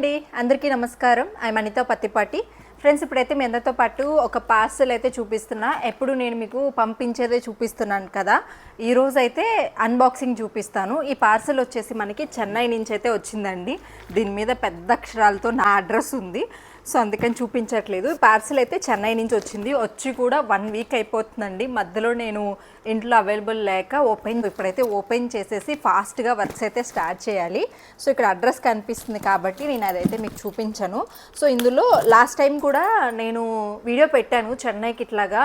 అండి అందరికీ నమస్కారం. ఐ అనిత పత్తిపాటి. ఫ్రెండ్స్, ఇప్పుడైతే మీ అందరితో పాటు ఒక పార్సల్ అయితే చూపిస్తున్నా. ఎప్పుడు నేను మీకు పంపించేదే చూపిస్తున్నాను కదా, ఈరోజు అయితే అన్బాక్సింగ్ చూపిస్తాను. ఈ పార్సల్ వచ్చేసి మనకి చెన్నై నుంచి అయితే వచ్చిందండి. దీని మీద పెద్ద అక్షరాలతో నా అడ్రస్ ఉంది, సో అందుకని చూపించట్లేదు. పార్సల్ అయితే చెన్నై నుంచి వచ్చింది. వచ్చి కూడా 1 వీక్ అయిపోతుందండి. మధ్యలో నేను ఇంట్లో అవైలబుల్ లేక ఇప్పుడైతే ఓపెన్ చేసేసి ఫాస్ట్గా వర్క్స్ అయితే స్టార్ట్ చేయాలి. సో ఇక్కడ అడ్రస్ కనిపిస్తుంది కాబట్టి నేను అదైతే మీకు చూపించాను. సో ఇందులో లాస్ట్ టైం కూడా నేను వీడియో పెట్టాను, చెన్నైకి ఇట్లాగా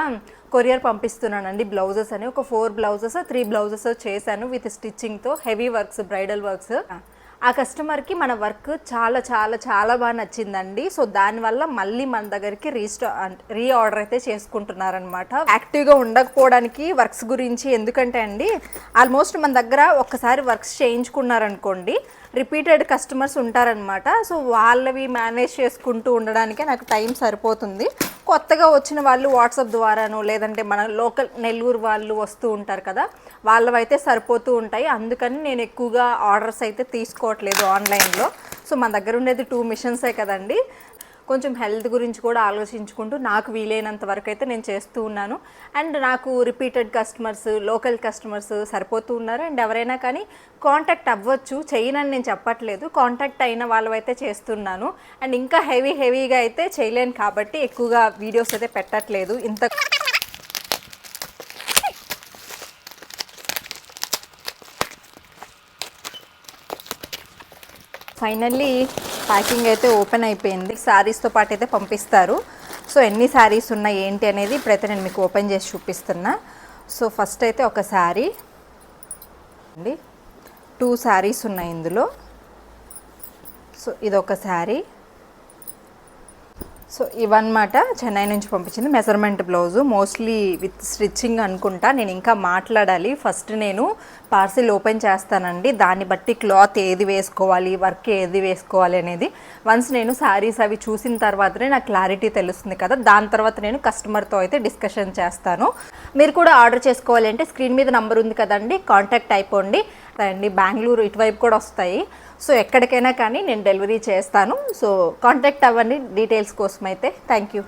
కొరియర్ పంపిస్తున్నానండి బ్లౌజెస్ అని. ఒక 4 బ్లౌజెస్ 3 బ్లౌజెస్ చేశాను విత్ స్టిచ్చింగ్తో, హెవీ వర్క్స్, బ్రైడల్ వర్క్స్. ఆ కస్టమర్కి మన వర్క్ చాలా చాలా చాలా బాగా నచ్చిందండి. సో దానివల్ల మళ్ళీ మన దగ్గరికి రీఆర్డర్ అయితే చేసుకుంటున్నారనమాట. యాక్టివ్గా ఉండకపోవడానికి వర్క్స్ గురించి, ఎందుకంటే అండి ఆల్మోస్ట్ మన దగ్గర ఒక్కసారి వర్క్స్ చేయించుకున్నారనుకోండి, రిపీటెడ్ కస్టమర్స్ ఉంటారనమాట. సో వాళ్ళవి మేనేజ్ చేసుకుంటూ ఉండడానికే నాకు టైం సరిపోతుంది. కొత్తగా వచ్చిన వాళ్ళు వాట్సాప్ ద్వారాను, లేదంటే మన లోకల్ నెల్లూరు వాళ్ళు వస్తూ ఉంటారు కదా, వాళ్ళవైతే సరిపోతూ ఉంటాయి. అందుకని నేను ఎక్కువగా ఆర్డర్స్ అయితే తీసుకోవట్లేదు ఆన్లైన్లో. సో మన దగ్గర ఉండేది 2 మిషన్సే కదండి. కొంచెం హెల్త్ గురించి కూడా ఆలోచించుకుంటూ నాకు వీలైనంత వరకు అయితే నేను చేస్తూ ఉన్నాను. అండ్ నాకు రిపీటెడ్ కస్టమర్స్, లోకల్ కస్టమర్స్ సరిపోతూ ఉన్నారు. అండ్ ఎవరైనా కానీ కాంటాక్ట్ అవ్వచ్చు, చేయనని నేను చెప్పట్లేదు, కాంటాక్ట్ అయిన వాళ్ళవైతే చేస్తున్నాను. అండ్ ఇంకా హెవీగా అయితే చేయలేను కాబట్టి ఎక్కువగా వీడియోస్ అయితే పెట్టట్లేదు. ఫైనల్లీ ప్యాకింగ్ అయితే ఓపెన్ అయిపోయింది. శారీస్తో పాటు అయితే పంపిస్తారు. సో ఎన్ని శారీస్ ఉన్నాయి ఏంటి అనేది ఇప్పుడైతే నేను మీకు ఓపెన్ చేసి చూపిస్తున్నా. సో ఫస్ట్ అయితే ఒక శారీ అండి, 2 శారీస్ ఉన్నాయి ఇందులో. సో ఇదొక శారీ. సో ఇవన్నమాట చెన్నై నుంచి పంపించింది measurement blouse, mostly with stitching అనుకుంటా. నేను ఇంకా మాట్లాడాలి. ఫస్ట్ నేను పార్సిల్ ఓపెన్ చేస్తానండి, దాన్ని బట్టి క్లాత్ ఏది వేసుకోవాలి, వర్క్ ఏది వేసుకోవాలి అనేది వన్స్ నేను శారీస్ అవి చూసిన తర్వాతనే నాకు క్లారిటీ తెలుస్తుంది కదా. దాని తర్వాత నేను కస్టమర్తో అయితే డిస్కషన్ చేస్తాను. మీరు కూడా ఆర్డర్ చేసుకోవాలి అంటే స్క్రీన్ మీద నంబర్ ఉంది కదండి, కాంటాక్ట్ అయిపోండి. అండి బెంగళూరు ఇటువైపు కూడా వస్తాయి. సో ఎక్కడికైనా కానీ నేను డెలివరీ చేస్తాను. సో కాంటాక్ట్ అవ్వండి డీటెయిల్స్ కోసం అయితే. Thank you.